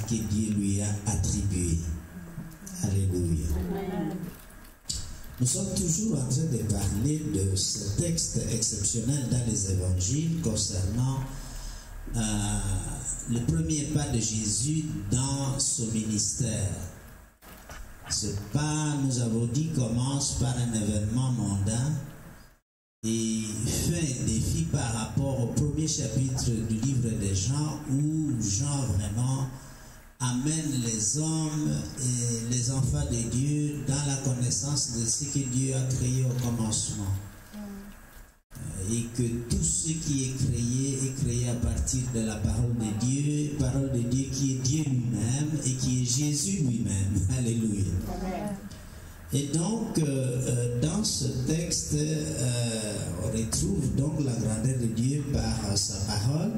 que Dieu lui a attribuée. Alléluia. Nous sommes toujours en train de parler de ce texte exceptionnel dans les évangiles concernant le premier pas de Jésus dans son ministère. Ce pas, nous avons dit, commence par un événement mondain et fait un défi par rapport au premier chapitre du livre de Jean, où Jean vraiment amène les hommes et les enfants de Dieu dans la connaissance de ce que Dieu a créé au commencement. Et que tout ce qui est créé à partir de la parole de Dieu qui est Dieu lui-même et qui est Jésus lui-même. Alléluia. Et donc, dans ce texte, on retrouve donc la grandeur de Dieu par sa parole.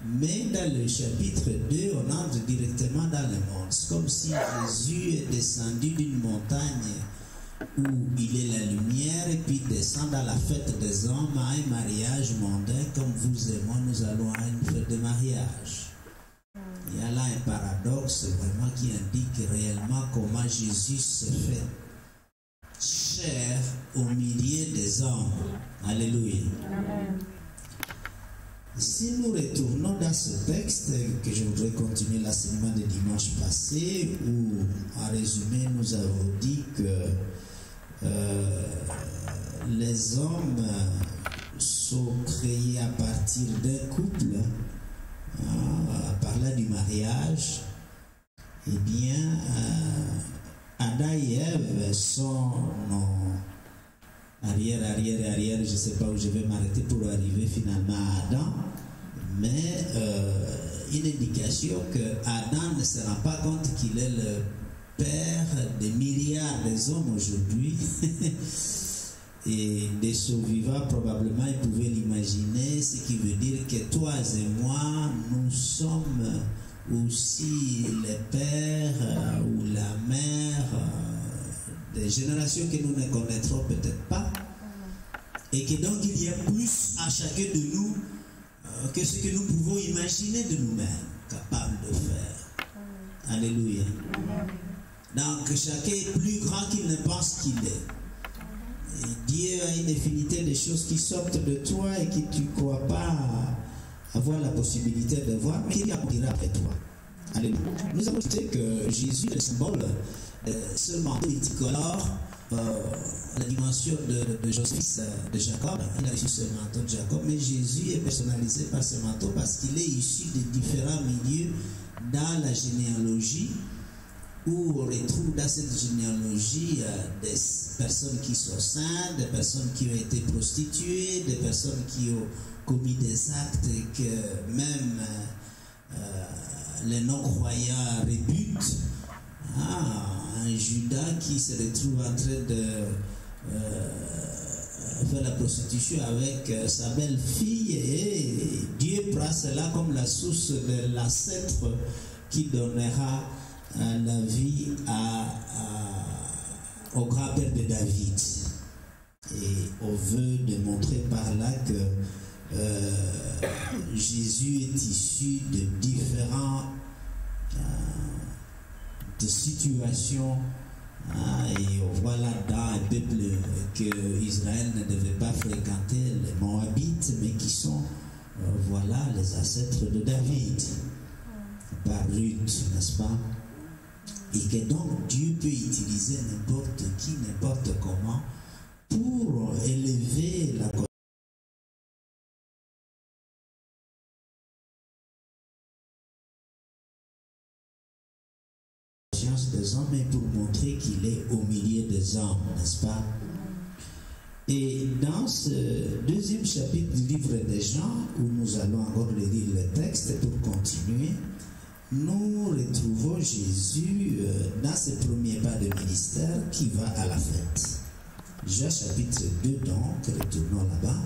Mais dans le chapitre 2, on entre directement dans le monde. C'est comme si Jésus est descendu d'une montagne où il est la lumière et puis descend dans la fête des hommes à un mariage mondain comme vous et moi, nous allons à une fête de mariage. Il y a là un paradoxe vraiment qui indique réellement comment Jésus se fait chair au milieu des hommes. Alléluia. Amen. Si nous retournons dans ce texte que je voudrais continuer l'enseignement de dimanche passé, où en résumé nous avons dit que les hommes sont créés à partir d'un couple, par là du mariage, eh bien Adam et Ève sont arrière, je ne sais pas où je vais m'arrêter pour arriver finalement à Adam, mais une indication que Adam ne se rend pas compte qu'il est le père des milliards des hommes aujourd'hui. Et des survivants, probablement, ils pouvaient l'imaginer, ce qui veut dire que toi et moi, nous sommes aussi les pères ou la mère des générations que nous ne connaîtrons peut-être pas, et que donc il y a plus à chacun de nous que ce que nous pouvons imaginer de nous-mêmes capables de faire. Alléluia. Donc chacun est plus grand qu'il ne pense qu'il est. Et Dieu a une infinité de choses qui sortent de toi et que tu ne crois pas avoir la possibilité de voir, mais qui accomplira après toi. Alléluia. Nous avons dit que Jésus est le symbole seulement multicolore, la dimension de Joseph, de Jacob. Il a reçu ce manteau de Jacob, mais Jésus est personnalisé par ce manteau parce qu'il est issu de différents milieux dans la généalogie, où on retrouve dans cette généalogie des personnes qui sont saintes, des personnes qui ont été prostituées, des personnes qui ont commis des actes que même les non-croyants rebutent. Un Judas qui se retrouve en train de faire la prostitution avec sa belle-fille, et Dieu prend cela comme la source de l'ancêtre qui donnera la vie au grand-père de David. Et on veut démontrer par là que Jésus est issu de différents de situations, et on voit là-dedans un peuple que Israël ne devait pas fréquenter, les Moabites, mais qui sont voilà les ancêtres de David par Ruth, n'est-ce pas? Et que donc Dieu peut utiliser n'importe qui, n'importe comment pour élever la conscience des hommes et pour montrer qu'il est au milieu des hommes, n'est-ce pas? Et dans ce deuxième chapitre du livre des Jean, où nous allons encore lire le texte pour continuer, nous retrouvons Jésus dans ses premiers pas de ministère qui va à la fête. Jean chapitre 2, donc, retournons là-bas.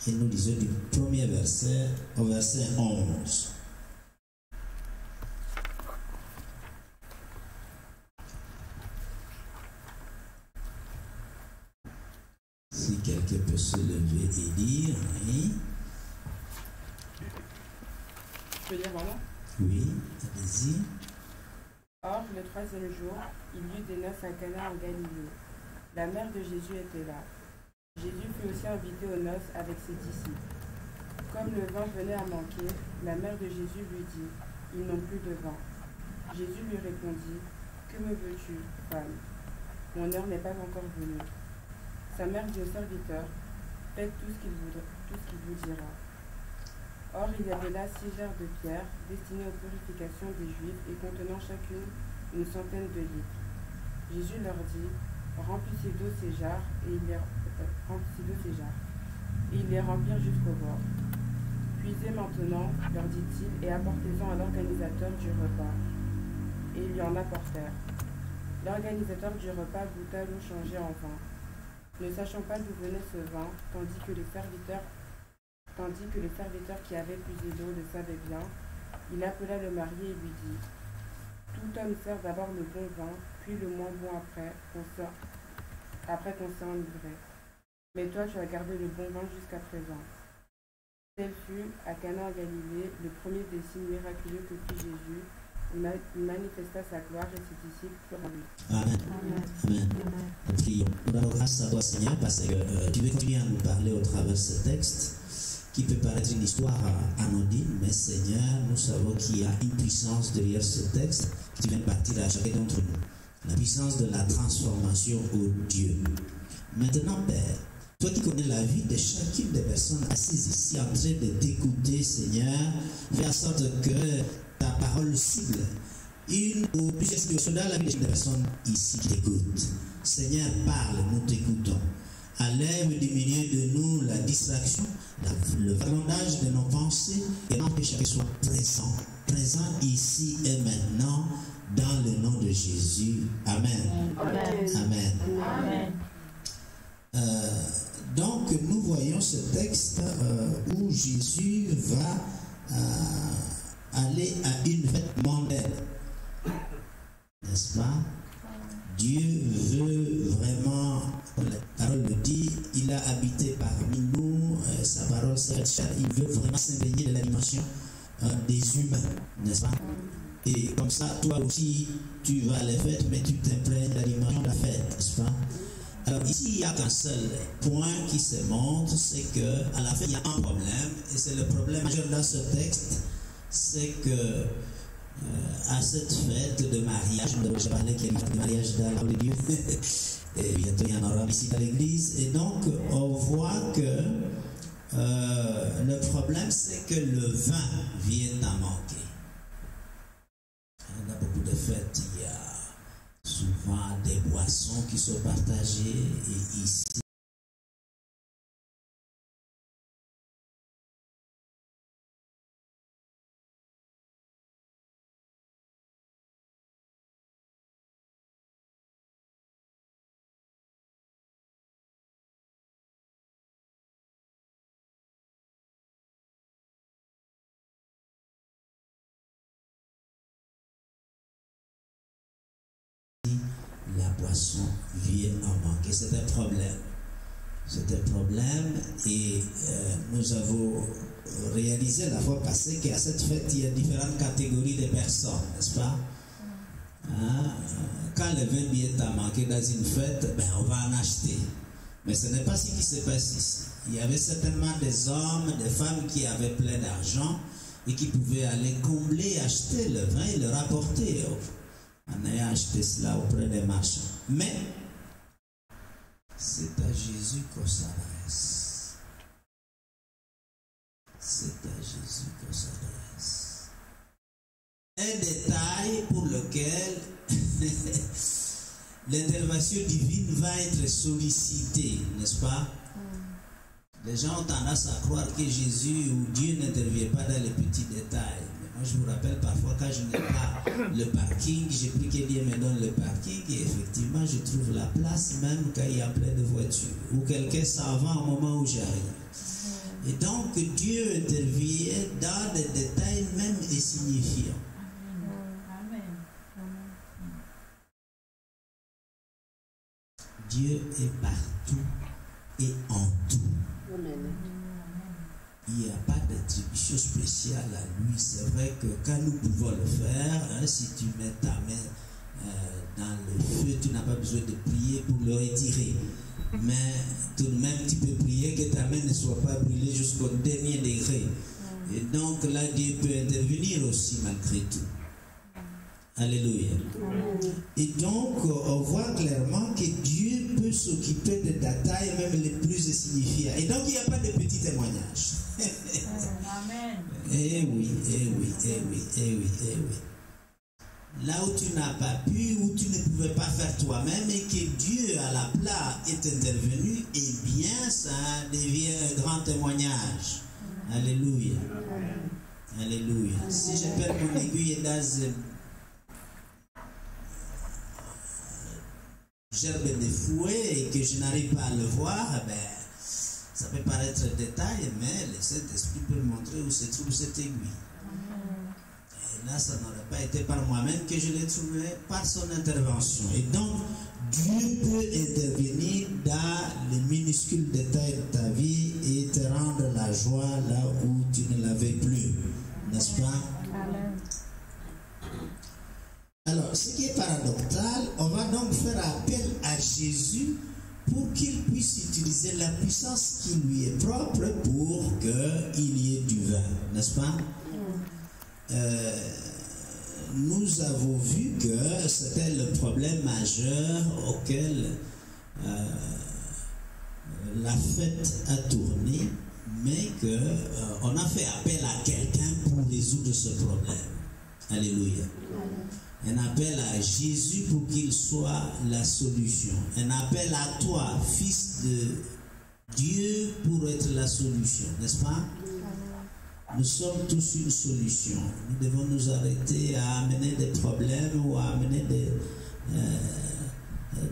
Et nous lisons du premier verset au verset 11. Si quelqu'un peut se lever et lire, oui. peux lire vraiment? Oui, allez-y. Or, le troisième jour, il y eut des noces à Cana en Galilée. La mère de Jésus était là. Jésus fut aussi invité aux noces avec ses disciples. Comme le vin venait à manquer, la mère de Jésus lui dit, « Ils n'ont plus de vin. » Jésus lui répondit, « Que me veux-tu, femme? Mon heure n'est pas encore venue. » Sa mère dit au serviteur, « Faites tout ce qu'il vous dira. » Or, il y avait là 6 jarres de pierre, destinées aux purifications des Juifs et contenant chacune une centaine de litres. Jésus leur dit, « Remplissez d'eau ces jarres, et ils les remplirent jusqu'au bord. Puisez maintenant, leur dit-il, et apportez-en à l'organisateur du repas. » Et ils lui en apportèrent. L'organisateur du repas goûta l'eau changée en vin. Ne sachant pas d'où venait ce vin, tandis que les serviteurs qui avaient puisé l'eau le savaient bien, il appela le marié et lui dit, « Tout homme sert d'abord le bon vin, puis le moins bon après qu'on s'est enivré. Mais toi, tu as gardé le bon vin jusqu'à présent. » Tel fut, à Cana en Galilée, le premier des signes miraculeux que fit Jésus. Il manifesta sa gloire et ses disciples furent en lui. Amen. Amen. Prions. Nous rendons grâce à toi, Seigneur, parce que tu veux continuer à nous parler au travers de ce texte qui peut paraître une histoire anodine, mais Seigneur, nous savons qu'il y a une puissance derrière ce texte qui vient de partir à chacun d'entre nous. La puissance de la transformation au Dieu. Maintenant, Père, toi qui connais la vie de chacune des personnes assises ici en train de t'écouter, Seigneur, fais en sorte que ta parole cible une ou plusieurs situations dans la vie des personnes ici qui t'écoutent. Seigneur, parle, nous t'écoutons. Enlève du milieu de nous la distraction, le vagabondage de nos pensées et empêche qu'elle soit présent ici et maintenant dans le nom de Jésus. Amen. Amen. Amen. Amen. Donc nous voyons ce texte où Jésus va aller à une fête mondaine, n'est-ce pas? Dieu veut vraiment, la parole le dit, il a habité parmi nous, sa parole s'est faite chair, il veut vraiment s'imprégner de la dimension des humains, n'est-ce pas? Et comme ça, toi aussi, tu vas à la fête, mais tu t'imprègnes de la dimension de la fête, n'est-ce pas? Alors ici, il n'y a qu'un seul point qui se montre, c'est qu'à la fin, il y a un problème, et c'est le problème majeur dans ce texte, c'est que à cette fête de mariage, nous avons déjà parlé qu'il y a une fête de mariage dans la parole de Dieu, et bientôt il y en aura ici dans l'église, et donc on voit que le problème c'est que le vin vient à manquer. Il y a beaucoup de fêtes, il y a souvent des boissons qui sont partagées, et ici, la boisson vient en manquer. C'est un problème. C'est un problème et nous avons réalisé la fois passée qu'à cette fête, il y a différentes catégories de personnes, n'est-ce pas? Quand le vin vient à manquer dans une fête, ben, on va en acheter. Mais ce n'est pas ce qui se passe ici. Il y avait certainement des hommes, des femmes qui avaient plein d'argent et qui pouvaient aller combler, acheter le vin et le rapporter en ayant acheté cela auprès des marchands. Mais c'est à Jésus qu'on s'adresse. C'est à Jésus qu'on s'adresse. Un détail pour lequel l'intervention divine va être sollicitée, n'est-ce pas? Les gens ont tendance à croire que Jésus ou Dieu n'intervient pas dans les petits détails. Moi, je vous rappelle parfois quand je n'ai pas le parking, j'ai pris que Dieu me donne le parking et effectivement je trouve la place même quand il y a plein de voitures ou quelqu'un s'en va au moment où j'arrive. Et donc Dieu intervient dans des détails même insignifiants. Dieu est partout et en tout. Il n'y a pas d'attribution. attention spéciale à lui. C'est vrai que quand nous pouvons le faire, hein, si tu mets ta main dans le feu, tu n'as pas besoin de prier pour le retirer. Mais tout de même, tu peux prier que ta main ne soit pas brûlée jusqu'au dernier degré. Et donc là, Dieu peut intervenir aussi malgré tout. Alléluia. Et donc, on voit clairement que Dieu peut s'occuper de détails même les plus insignifiants. Et donc, il n'y a pas de petits témoignages. Amen. Eh oui, eh oui, eh oui, eh oui, eh oui. Là où tu n'as pas pu, où tu ne pouvais pas faire toi-même et que Dieu à la place est intervenu, eh bien, ça devient un grand témoignage. Alléluia. Alléluia. Si je perds mon aiguille dans gerbe de fouet et que je n'arrive pas à le voir, ben, ça peut paraître un détail, mais le Saint-Esprit peut montrer où se trouve cette aiguille. Et là, ça n'aurait pas été par moi-même que je l'ai trouvé, par son intervention. Et donc, Dieu peut intervenir dans les minuscules détails de ta vie et te rendre la joie là où tu ne l'avais plus. N'est-ce pas? Amen. Alors, ce qui est paradoxal, on va donc faire appel à Jésus pour qu'il puisse utiliser la puissance qui lui est propre pour qu'il y ait du vin, n'est-ce pas? Nous avons vu que c'était le problème majeur auquel la fête a tourné, mais qu'on a fait appel à quelqu'un pour résoudre ce problème. Alléluia. Un appel à Jésus pour qu'il soit la solution. Un appel à toi, fils de Dieu, pour être la solution, n'est-ce pas? Nous sommes tous une solution. Nous devons nous arrêter à amener des problèmes ou à amener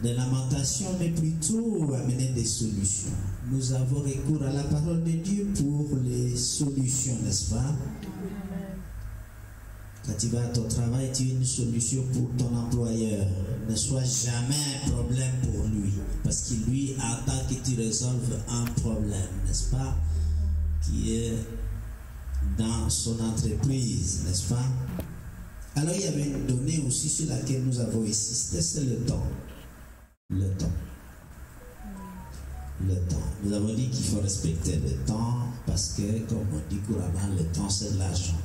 des lamentations, mais plutôt amener des solutions. Nous avons recours à la parole de Dieu pour les solutions, n'est-ce pas? Quand tu vas à ton travail, tu as une solution pour ton employeur. Ne sois jamais un problème pour lui. Parce que lui attend que tu résolves un problème, n'est-ce pas? Qui est dans son entreprise, n'est-ce pas? Alors il y avait une donnée aussi sur laquelle nous avons insisté, c'est le temps. Le temps. Le temps. Nous avons dit qu'il faut respecter le temps parce que, comme on dit couramment, le temps c'est de l'argent.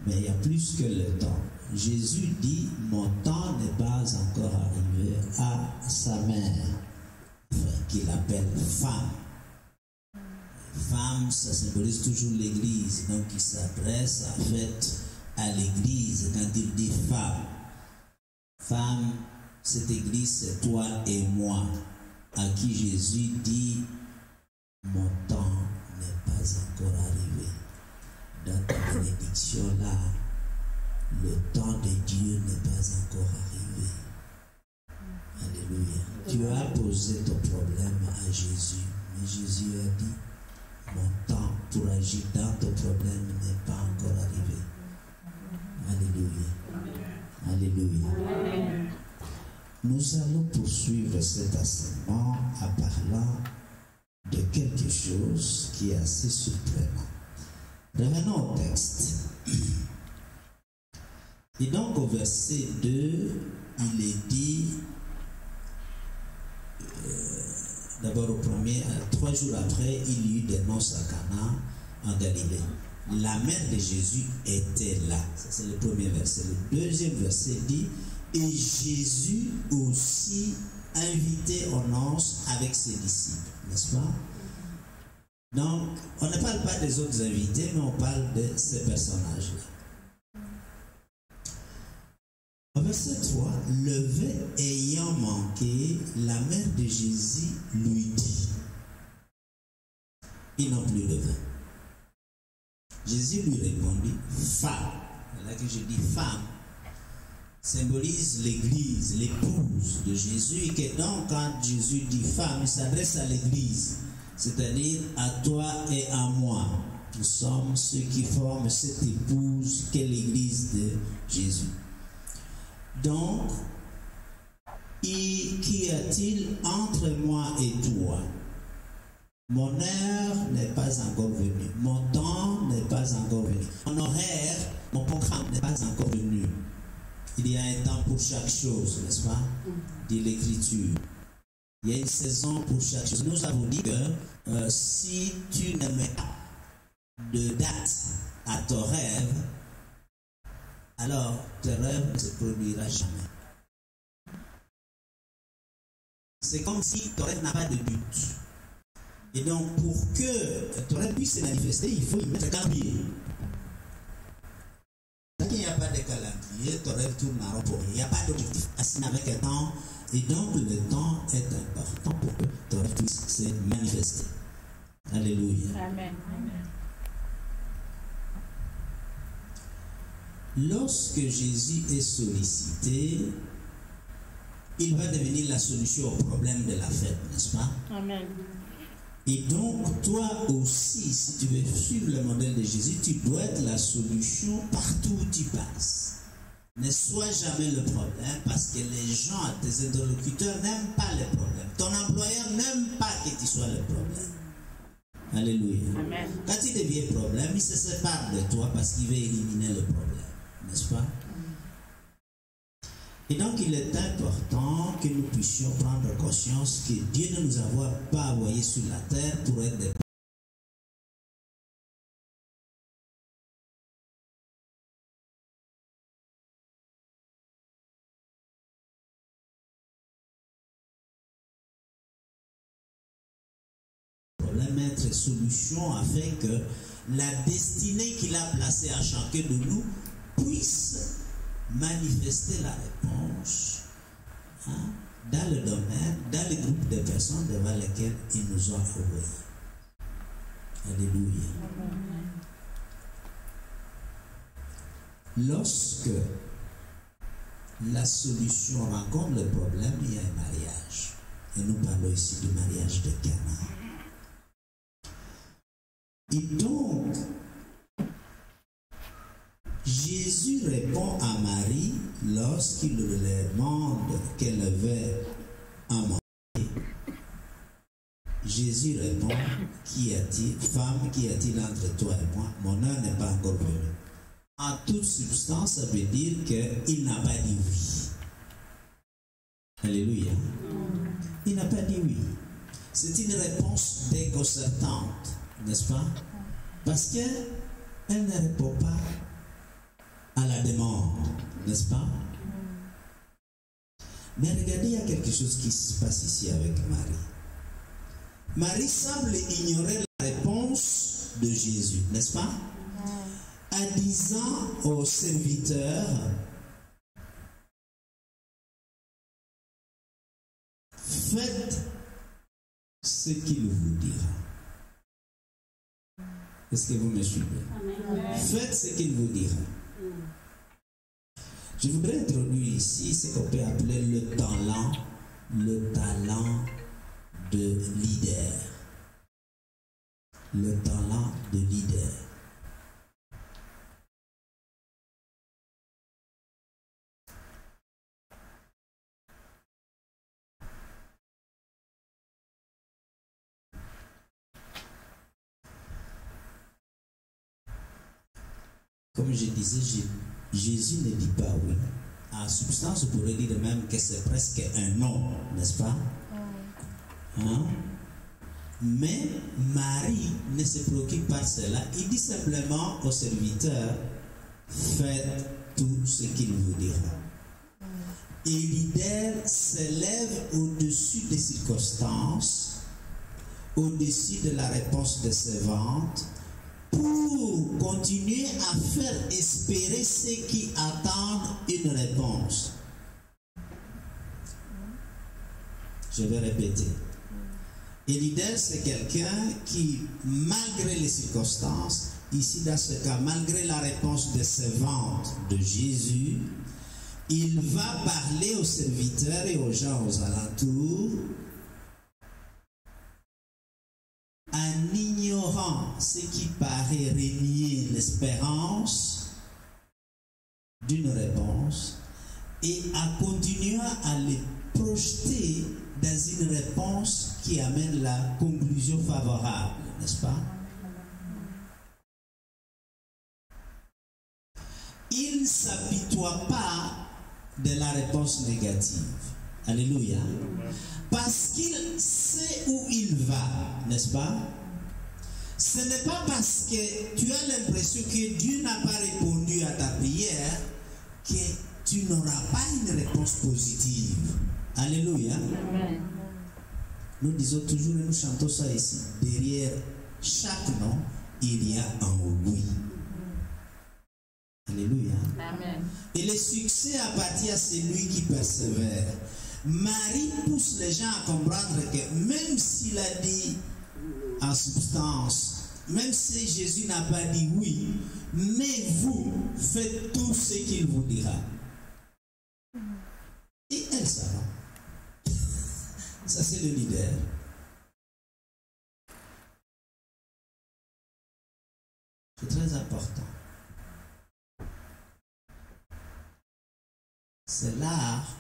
Mais il y a plus que le temps. Jésus dit, mon temps n'est pas encore arrivé à sa mère, qu'il appelle femme. Femme, ça symbolise toujours l'église. Donc il s'adresse en fait à l'église quand il dit femme. Femme, cette église c'est toi et moi, à qui Jésus dit, mon temps n'est pas encore arrivé. Dans ta bénédiction là, le temps de Dieu n'est pas encore arrivé. Alléluia. Tu as posé ton problème à Jésus, mais Jésus a dit, mon temps pour agir dans ton problème n'est pas encore arrivé. Alléluia. Alléluia. Nous allons poursuivre cet enseignement en parlant de quelque chose qui est assez surprenant. Revenons au texte. Et donc au verset 2, il est dit, d'abord au premier, 3 jours après, il y eut des noces à Cana en Galilée. La mère de Jésus était là. Ça c'est le premier verset. Le deuxième verset dit, et Jésus aussi invité aux noces avec ses disciples, n'est-ce pas? Donc, on ne parle pas des autres invités, mais on parle de ces personnages-là. Au verset 3, le vin ayant manqué, la mère de Jésus lui dit, ils n'ont plus de vin. Jésus lui répondit, femme. C'est là que je dis femme. Symbolise l'église, l'épouse de Jésus, et que donc quand Jésus dit femme, il s'adresse à l'église. C'est-à-dire à toi et à moi. Nous sommes ceux qui forment cette épouse qu'est l'église de Jésus. Donc, qu'y a-t-il entre moi et toi? Mon heure n'est pas encore venue. Mon temps n'est pas chose, n'est-ce pas? Dit l'Écriture. Il y a une saison pour chaque chose. Nous avons dit que si tu ne mets pas de date à ton rêve, alors tes rêves ne se produira jamais. C'est comme si ton rêve n'a pas de but. Et donc, pour que ton rêve puisse se manifester, il faut y mettre un calendrier. Tant qu'il n'y a pas de calendrier, ton rêve tourne en rond pour rien. Il n'y a pas d'objectif assigné avec un temps. Et donc, le temps est important pour que ton rêve puisse se manifester. Alléluia. Amen. Lorsque Jésus est sollicité, il va devenir la solution au problème de la fête, n'est-ce pas? Amen. Et donc, toi aussi, si tu veux suivre le modèle de Jésus, tu dois être la solution partout où tu passes. Ne sois jamais le problème, parce que les gens, tes interlocuteurs n'aiment pas les problèmes. Ton employeur n'aime pas que tu sois le problème. Alléluia. Amen. Quand il devient problème, il se sépare de toi parce qu'il veut éliminer le problème. N'est-ce pas? Et donc, il est important que nous puissions prendre conscience que Dieu ne nous a pas envoyés sur la terre pour être des problèmes, mettre solution afin que la destinée qu'il a placée à chacun de nous puisse manifester la réponse dans le domaine, dans le groupe de personnes devant lesquelles ils nous ont envoyés. Alléluia. Lorsque la solution rencontre le problème, il y a un mariage. Et nous parlons ici du mariage de Cana. Et donc, Jésus répond à Marie lorsqu'il lui demande qu'elle veut un mari. Jésus répond, qui a-t-il, femme, qui a-t-il entre toi et moi? Mon heure n'est pas encore venue. En toute substance, ça veut dire qu'il n'a pas dit oui. Alléluia. Il n'a pas dit oui. C'est une réponse déconcertante, n'est-ce pas? Parce qu'elle ne répond pas à la demande, n'est-ce pas? Mais regardez, il y a quelque chose qui se passe ici avec Marie. Marie semble ignorer la réponse de Jésus, n'est-ce pas? En disant au serviteur, faites ce qu'il vous dira. Est-ce que vous me suivez? Faites ce qu'il vous dira. Je voudrais introduire ici ce qu'on peut appeler le talent de leader. Le talent de leader. Comme je disais, Jésus ne dit pas oui. En substance, on pourrait dire même que c'est presque un non, n'est-ce pas? Mais Marie ne se préoccupe pas de cela. Il dit simplement au serviteur, faites tout ce qu'il vous dira. Et l'idée s'élève au-dessus des circonstances, au-dessus de la réponse des servantes, pour continuer à faire espérer ceux qui attendent une réponse. Je vais répéter. Et l'idée, c'est quelqu'un qui, malgré les circonstances, ici dans ce cas, malgré la réponse des servantes de Jésus, il va parler aux serviteurs et aux gens aux alentours en ignorant ce qui paraît renier l'espérance d'une réponse et en continuant à les projeter dans une réponse qui amène la conclusion favorable, n'est-ce pas? Il ne s'apitoie pas de la réponse négative. Alléluia. Parce qu'il sait où il va, n'est-ce pas? Ce n'est pas parce que tu as l'impression que Dieu n'a pas répondu à ta prière que tu n'auras pas une réponse positive. Alléluia. Amen. Nous disons toujours et nous chantons ça ici. Derrière chaque nom, il y a un oui. Alléluia. Amen. Et le succès appartient à celui qui persévère. Marie pousse les gens à comprendre que même s'il a dit en substance, même si Jésus n'a pas dit oui, mais vous faites tout ce qu'il vous dira. Et elle, ça va. Ça, c'est le leader. C'est très important. C'est l'art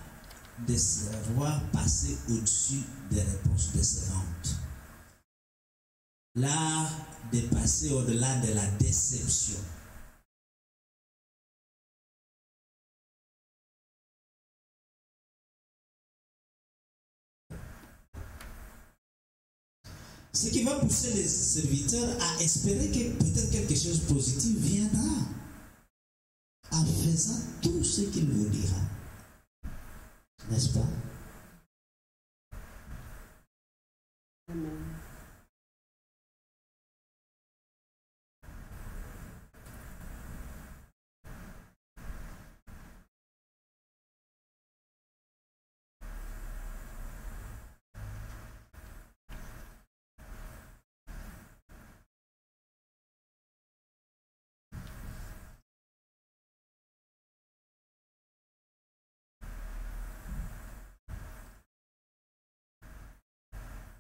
de savoir passer au-dessus des réponses décevantes. L'art de passer au-delà de la déception. Ce qui va pousser les serviteurs à espérer que peut-être quelque chose de positif viendra en faisant tout ce qu'il vous dira. N'est-ce pas? Amen.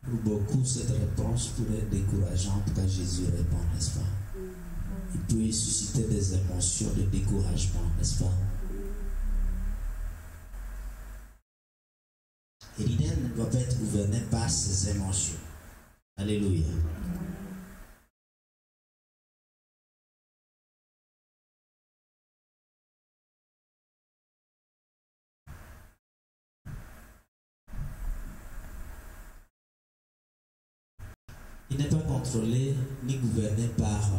Pour beaucoup, cette réponse pourrait être décourageante quand Jésus répond, n'est-ce pas? Il peut susciter des émotions de découragement, n'est-ce pas? Et l'idée ne doit pas être gouvernée par ces émotions. Alléluia. Il n'est pas contrôlé ni gouverné par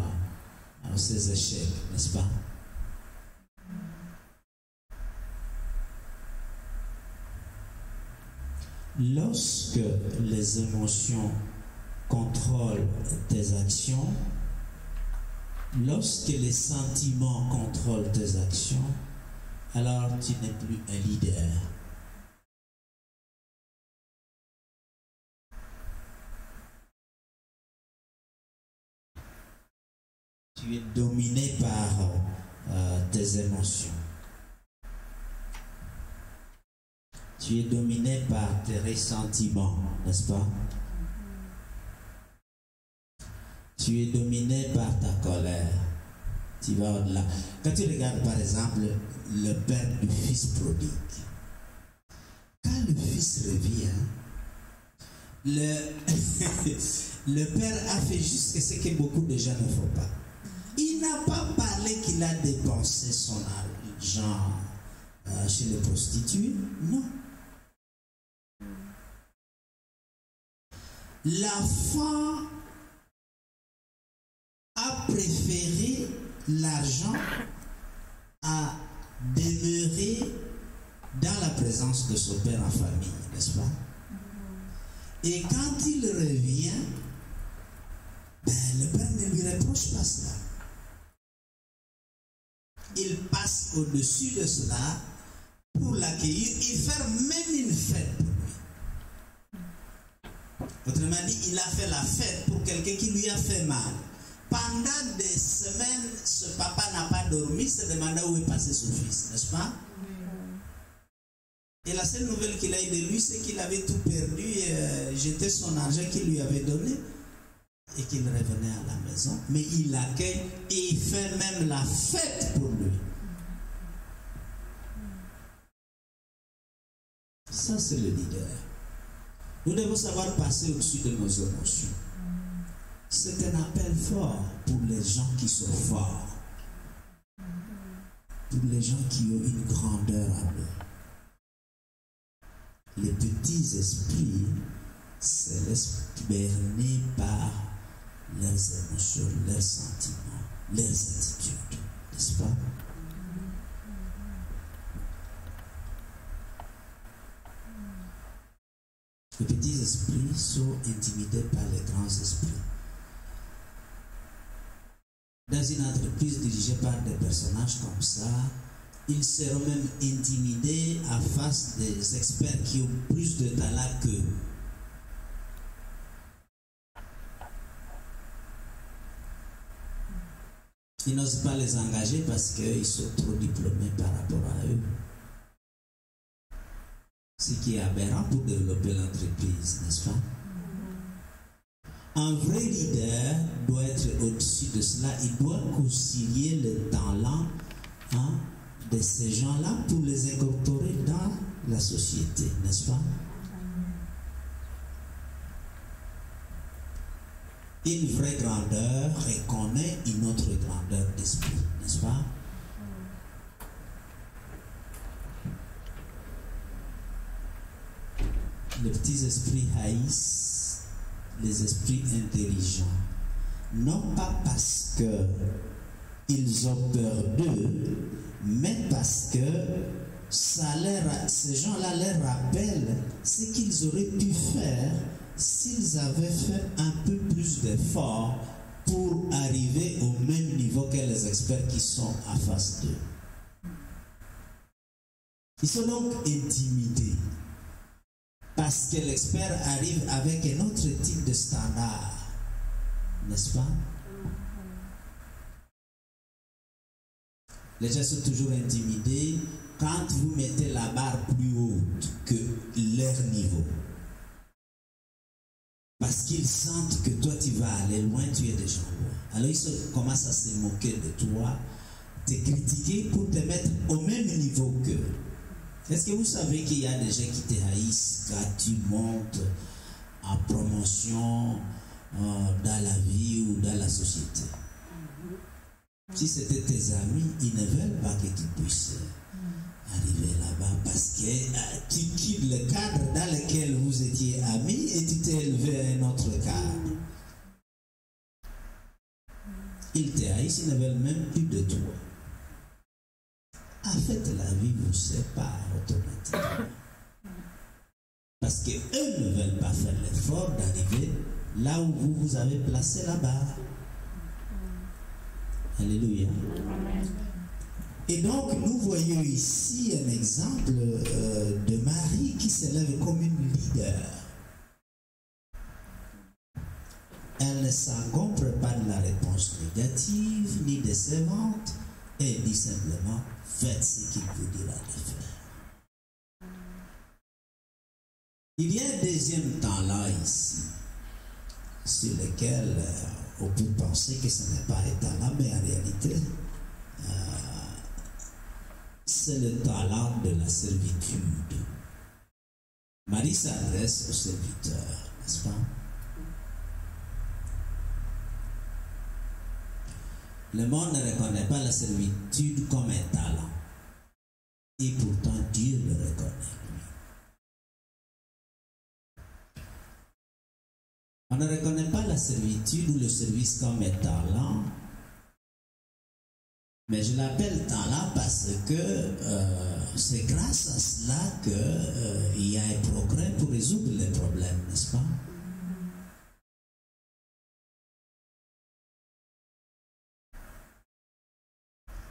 ses échecs, n'est-ce pas? Lorsque les émotions contrôlent tes actions, lorsque les sentiments contrôlent tes actions, alors tu n'es plus un leader. Tu es dominé par tes émotions. Tu es dominé par tes ressentiments, n'est-ce pas? Tu es dominé par ta colère. Tu vas au-delà. Quand tu regardes par exemple le père du fils prodigue, quand le fils revient, le père a fait juste ce que beaucoup de gens ne font pas. Il n'a pas parlé qu'il a dépensé son argent chez les prostituées. Non. L'enfant a préféré l'argent à demeurer dans la présence de son père en famille, n'est-ce pas? Et quand il revient, le père ne lui reproche pas cela. Il passe au-dessus de cela pour l'accueillir et faire même une fête pour lui. Autrement dit, il a fait la fête pour quelqu'un qui lui a fait mal. Pendant des semaines, ce papa n'a pas dormi, se demandait où est passé son fils, n'est-ce pas? Et la seule nouvelle qu'il a eue de lui, c'est qu'il avait tout perdu et jeté son argent qu'il lui avait donné et qu'il revenait à la maison. Mais il l'accueille et il fait même la fête pour lui. Ça, c'est le leader. Nous devons savoir passer au-dessus de nos émotions. C'est un appel fort pour les gens qui sont forts. pour les gens qui ont une grandeur en eux. Les petits esprits se laissent berner par leurs émotions, leurs sentiments, leurs attitudes, n'est-ce pas? Les petits esprits sont intimidés par les grands esprits. Dans une entreprise dirigée par des personnages comme ça, ils seront même intimidés à face des experts qui ont plus de talent qu'eux. Ils n'osent pas les engager parce qu'ils sont trop diplômés par rapport à eux. Ce qui est aberrant pour développer l'entreprise, n'est-ce pas? Un vrai leader doit être au-dessus de cela. Il doit concilier le talent de ces gens-là pour les incorporer dans la société, n'est-ce pas? Une vraie grandeur reconnaît une autre grandeur d'esprit, n'est-ce pas? Les petits esprits haïssent les esprits intelligents, non pas parce qu'ils ont peur d'eux, mais parce que ces gens-là leur rappellent ce qu'ils auraient pu faire s'ils avaient fait un peu plus d'efforts pour arriver au même niveau que les experts qui sont en face d'eux. Ils sont donc intimidés parce que l'expert arrive avec un autre type de standard, n'est-ce pas? Les gens sont toujours intimidés quand vous mettez la barre plus haute que leur niveau. Parce qu'ils sentent que toi tu vas aller loin, tu es déjà loin. Alors ils commencent à se moquer de toi, te critiquer pour te mettre au même niveau qu'eux. Est-ce que vous savez qu'il y a des gens qui te haïssent quand tu montes en promotion dans la vie ou dans la société? Si c'était tes amis, ils ne veulent pas que tu puisses arriver là-bas parce que tu quittes le cadre dans lequel vous étiez amis et tu t'es élevé à un autre cadre. Ils te haïssent, ils ne veulent même plus de toi. En fait, la vie vous sépare automatiquement. Parce qu'eux ne veulent pas faire l'effort d'arriver là où vous avez placé la barre. Alléluia. Et donc, nous voyons ici un exemple de Marie qui s'élève comme une leader. Elle ne s'encombre pas de la réponse négative, ni décevante, et elle dit simplement, faites ce qu'il vous dira de faire. Il y a un deuxième talent ici, sur lequel on peut penser que ce n'est pas un talent, mais en réalité, c'est le talent de la servitude. Marie s'adresse aux serviteurs, n'est-ce pas? Le monde ne reconnaît pas la servitude comme un talent. Et pourtant, Dieu le reconnaît. On ne reconnaît pas la servitude ou le service comme un talent. Mais je l'appelle talent parce que c'est grâce à cela qu'il y a un progrès pour résoudre les problèmes, n'est-ce pas?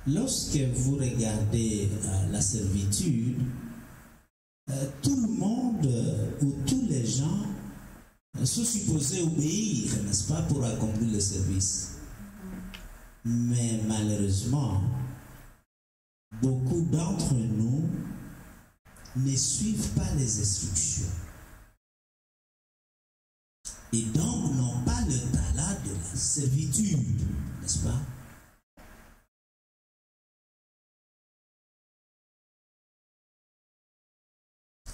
Lorsque vous regardez la servitude, tout le monde ou tous les gens sont supposés obéir, n'est-ce pas, pour accomplir le service. Mais malheureusement, beaucoup d'entre nous ne suivent pas les instructions. Et donc n'ont pas le talent de la servitude, n'est-ce pas?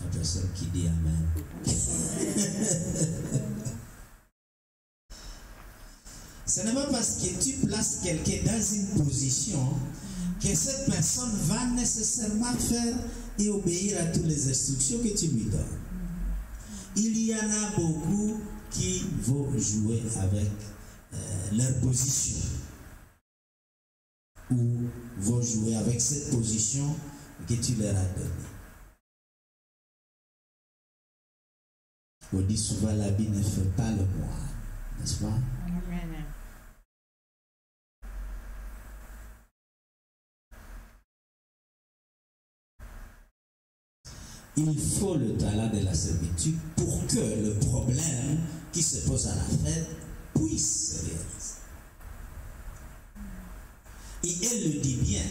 La personne qui dit Amen. Ce n'est pas parce que tu places quelqu'un dans une position que cette personne va nécessairement faire et obéir à toutes les instructions que tu lui donnes. Il y en a beaucoup qui vont jouer avec leur position ou vont jouer avec cette position que tu leur as donnée. On dit souvent l'habit ne fait pas le moine, n'est-ce pas? Amen. Il faut le talent de la servitude pour que le problème qui se pose à la fête puisse se réaliser. Et elle le dit bien,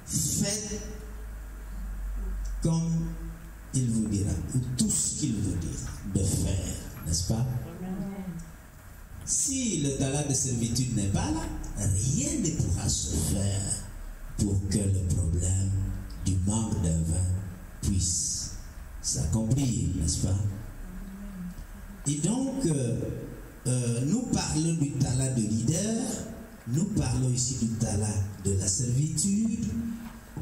faites comme il vous dira, ou tout ce qu'il vous dira de faire, n'est-ce pas? Si le talent de servitude n'est pas là, rien ne pourra se faire pour que le problème du manque d'un vin puisse s'accomplir, n'est-ce pas? Et donc, nous parlons du talent de leader, nous parlons ici du talent de la servitude.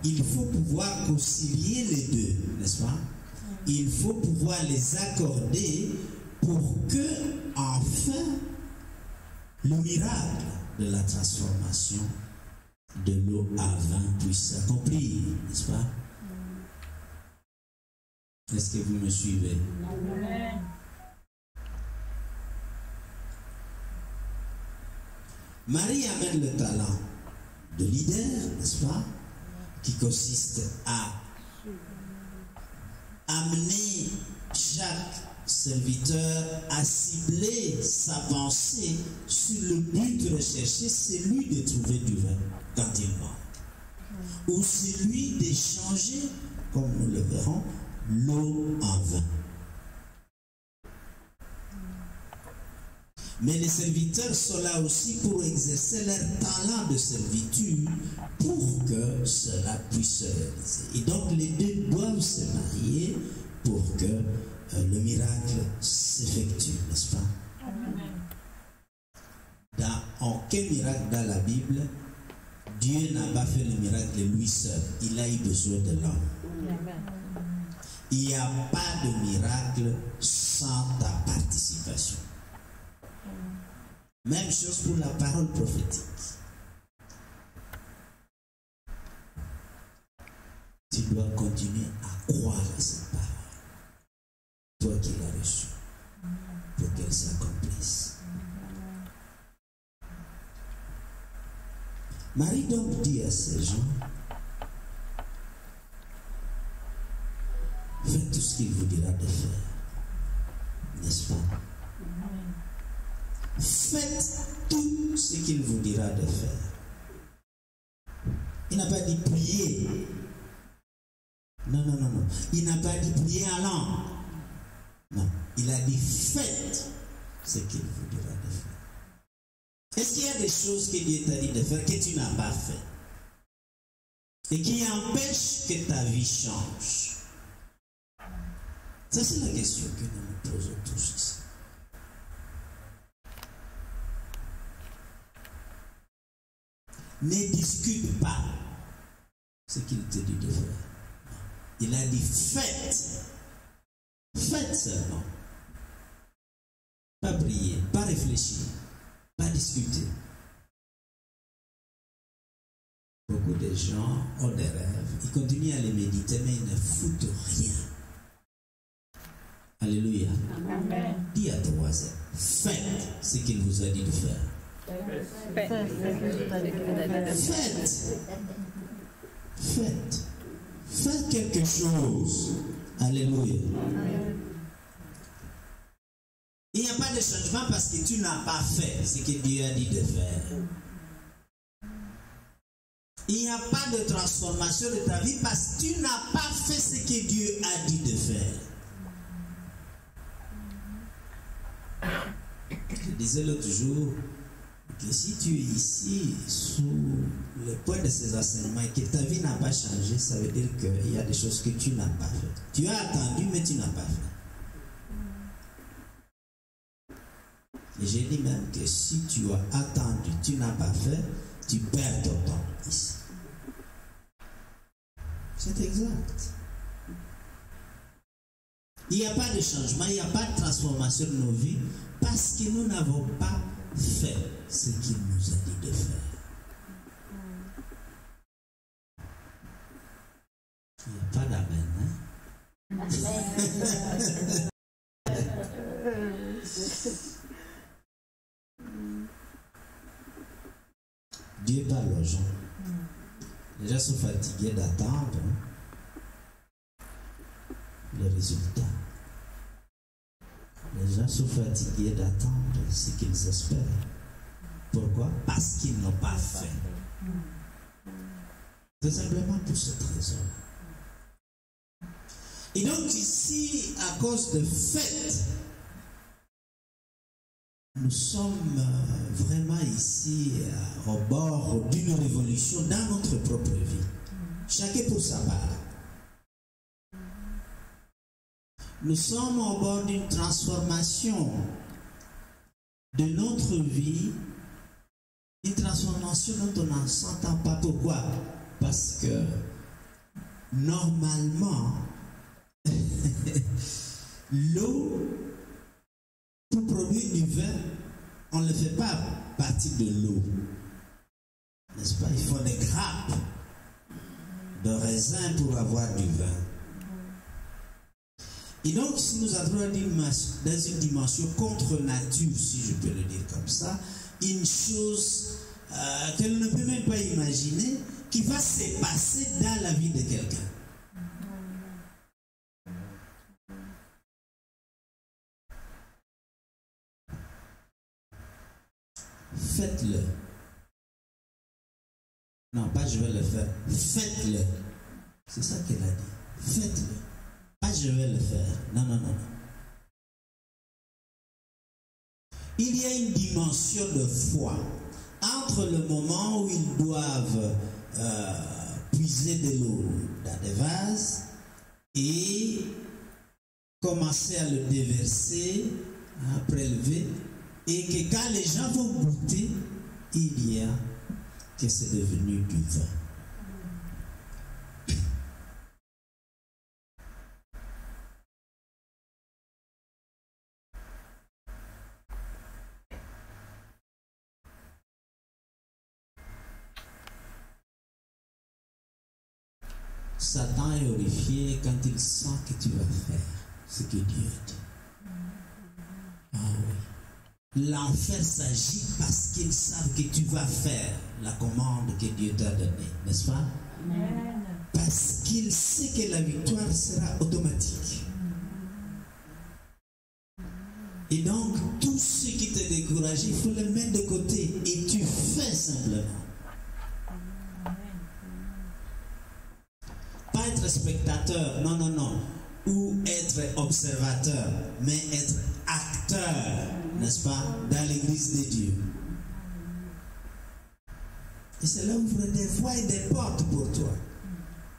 Il faut pouvoir concilier les deux, n'est-ce pas? Il faut pouvoir les accorder pour que, enfin, le miracle de la transformation de l'eau à vin puisse s'accomplir, n'est-ce pas? Est-ce que vous me suivez? Amen. Marie amène le talent de leader, n'est-ce pas? Qui consiste à amener chaque serviteur à cibler sa pensée sur le but recherché, celui de trouver du vin quand il manque, ou celui d'échanger, comme nous le verrons, l'eau en vin. Mais les serviteurs sont là aussi pour exercer leur talent de servitude pour que cela puisse se réaliser. Et donc les deux doivent se marier pour que le miracle s'effectue, n'est-ce pas? Amen. Dans aucun miracle dans la Bible, Dieu n'a pas fait le miracle lui seul. Il a eu besoin de l'homme. Amen. Il n'y a pas de miracle sans ta participation. Même chose pour la parole prophétique. Tu dois continuer à croire à cette parole. Toi qui l'as reçue, pour qu'elle s'accomplisse. Marie donc dit à ces gens, faites tout ce qu'il vous dira de faire, n'est-ce pas? Faites tout ce qu'il vous dira de faire. Il n'a pas dit prier. Non. Il n'a pas dit prier en langue. Non. Il a dit faites ce qu'il vous dira de faire. Est-ce qu'il y a des choses que Dieu t'a dit de faire que tu n'as pas fait et qui empêchent que ta vie change? Ça, c'est la question que nous nous posons tous ici. Ne discute pas ce qu'il te dit de faire. Il a dit faites. Faites seulement. Pas prier, pas réfléchir, pas discuter. Beaucoup de gens ont des rêves, ils continuent à les méditer, mais ils ne foutent rien. Alléluia. Amen. Dis à ton voisin, faites ce qu'il vous a dit de faire. Faites. Faites quelque chose. Alléluia. Il n'y a pas de changement parce que tu n'as pas fait ce que Dieu a dit de faire. Il n'y a pas de transformation de ta vie parce que tu n'as pas fait ce que Dieu a dit de faire. Je disais l'autre jour que si tu es ici sous le point de ces enseignements et que ta vie n'a pas changé, ça veut dire qu'il y a des choses que tu n'as pas faites. Tu as attendu, mais tu n'as pas fait. Et j'ai dit même que si tu as attendu, tu n'as pas fait, tu perds ton temps ici. C'est exact. Il n'y a pas de changement, il n'y a pas de transformation de nos vies parce que nous n'avons pas fait ce qu'il nous a dit de faire. Il n'y a pas d'amen, hein? Dieu parle aux gens. Les gens sont fatigués d'attendre le résultat. Les gens sont fatigués d'attendre ce qu'ils espèrent. Pourquoi? Parce qu'ils n'ont pas fait. Tout simplement pour ce trésor. Et donc ici, à cause de fait, nous sommes vraiment ici au bord d'une révolution dans notre propre vie. Chacun pour sa part. Nous sommes au bord d'une transformation de notre vie, une transformation dont on n'en s'entend pas. Pourquoi? Parce que normalement, l'eau, pour produire du vin, on ne le fait pas à partir de l'eau. N'est-ce pas? Il faut des grappes de raisin pour avoir du vin. Et donc, si nous entrons dans une dimension contre nature, si je peux le dire comme ça, une chose que l'on ne peut même pas imaginer, qui va se passer dans la vie de quelqu'un. Faites-le. Non, pas je vais le faire. Faites-le. C'est ça qu'elle a dit. Faites-le. Pas je vais le faire. Non, non, non, non. Il y a une dimension de foi entre le moment où ils doivent puiser de l'eau dans des vases et commencer à le déverser, à prélever, et que quand les gens vont goûter, il y a que c'est devenu du vin. Satan est horrifié quand il sent que tu vas faire ce que Dieu a dit. Ah oui. L'enfer s'agit parce qu'ils savent que tu vas faire la commande que Dieu t'a donnée, n'est-ce pas? Amen. Parce qu'il sait que la victoire sera automatique. Et donc, tout ce qui te décourage, il faut le mettre de côté et tu fais simplement. Pas être spectateur, non, non, non, ou être observateur, mais être acteur, n'est-ce pas, dans l'église de Dieu. Et cela ouvre des voies et des portes pour toi.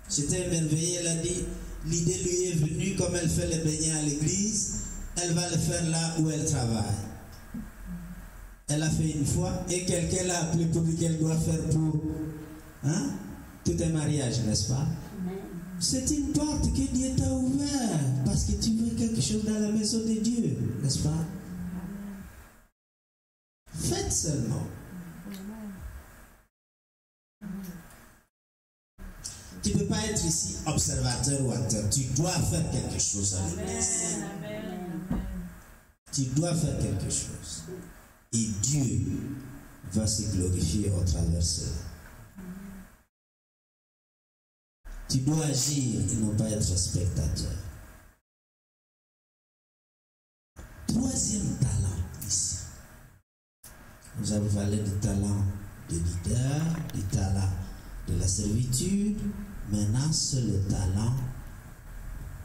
J'étais émerveillé, elle a dit, l'idée lui est venue, comme elle fait les beignets à l'église, elle va le faire là où elle travaille. Elle a fait une fois, et quelqu'un l'a appelé pour dire qu'elle doit faire pour tout un mariage, n'est-ce pas? C'est une porte que Dieu t'a ouverte parce que tu veux quelque chose dans la maison de Dieu, n'est-ce pas? Faites seulement. Tu ne peux pas être ici observateur ou acteur. Tu dois faire quelque chose à l'église. Tu dois faire quelque chose. Et Dieu va se glorifier au travers de cela. Tu dois agir et non pas être spectateur. Troisième talent ici. Nous avons parlé du talent de leader, du talent de la servitude. Maintenant, c'est le talent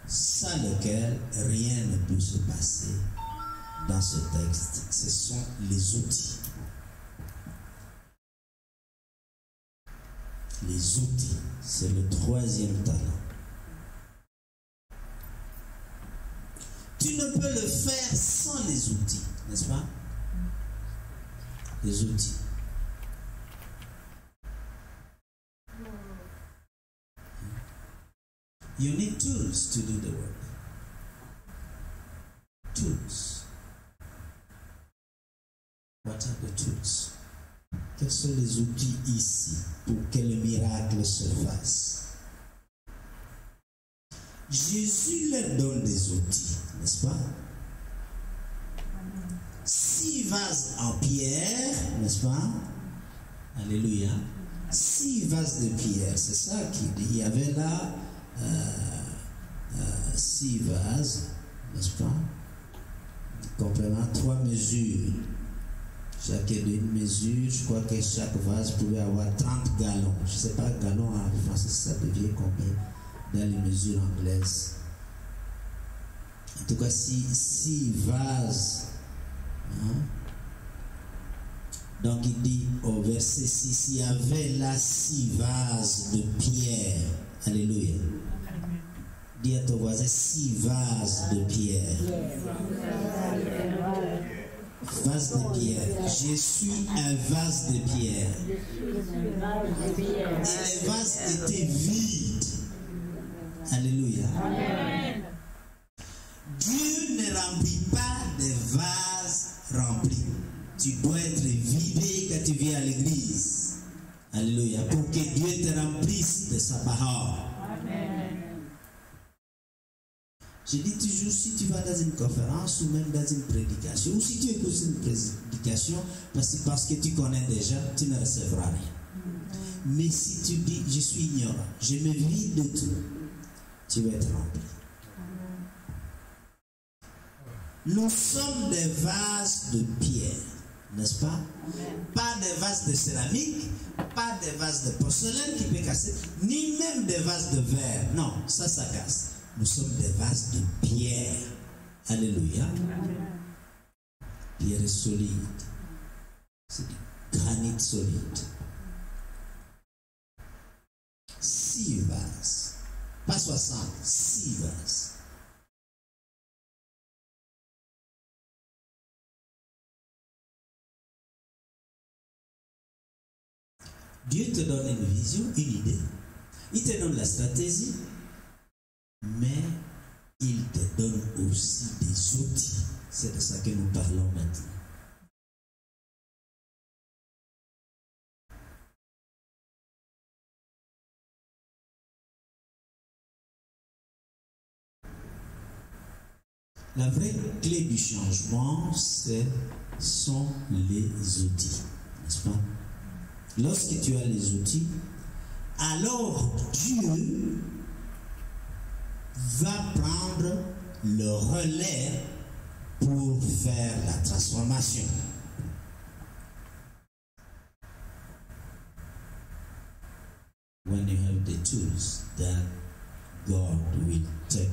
sans lequel rien ne peut se passer dans ce texte. Ce sont les outils. Les outils, c'est le troisième talent. Tu ne peux le faire sans les outils, n'est-ce pas? Les outils. You need tools to do the work. Tools. What are the tools? Quels sont les outils ici pour que le miracle se fasse? Jésus leur donne des outils, n'est-ce pas? 6 vases en pierre, n'est-ce pas? Alléluia. 6 vases de pierre, c'est ça qu'il dit. Il y avait là 6 vases, n'est-ce pas? Comprenant 3 mesures. Chacune d'une mesure, je crois que chaque vase pouvait avoir 30 gallons. Je ne sais pas, gallons en français, ça devient combien dans les mesures anglaises. En tout cas, 6 vases. Hein? Donc il dit au verset 6, il y avait là 6 vases de pierre. Alléluia. Dis à ton voisin 6 vases de pierre. Vase de pierre. Je suis un vase de pierre. Et les vases étaient vides. Alléluia. Amen. Dieu ne remplit pas des vases remplis. Tu dois être vidé quand tu viens à l'église. Alléluia. Pour que Dieu te remplisse de sa parole. Amen. Je dis toujours, si tu vas dans une conférence ou même dans une prédication, ou si tu écoutes une prédication, parce que tu connais déjà, tu ne recevras rien. Mais si tu dis, je suis ignorant, je me vide de tout, tu vas être rempli. Nous sommes des vases de pierre, n'est-ce pas? Pas des vases de céramique, pas des vases de porcelaine qui peut casser, ni même des vases de verre. Non, ça casse. Nous sommes des vases de pierre. Alléluia. Pierre solide. C'est du granit solide. 6 vases. Pas 60, 6 vases. Dieu te donne une vision, une idée. Il te donne la stratégie. Mais il te donne aussi des outils. C'est de ça que nous parlons maintenant. La vraie clé du changement, sont les outils. N'est-ce pas? Lorsque tu as les outils, alors Dieu va prendre le relais pour faire la transformation. When you have the tools, then God will take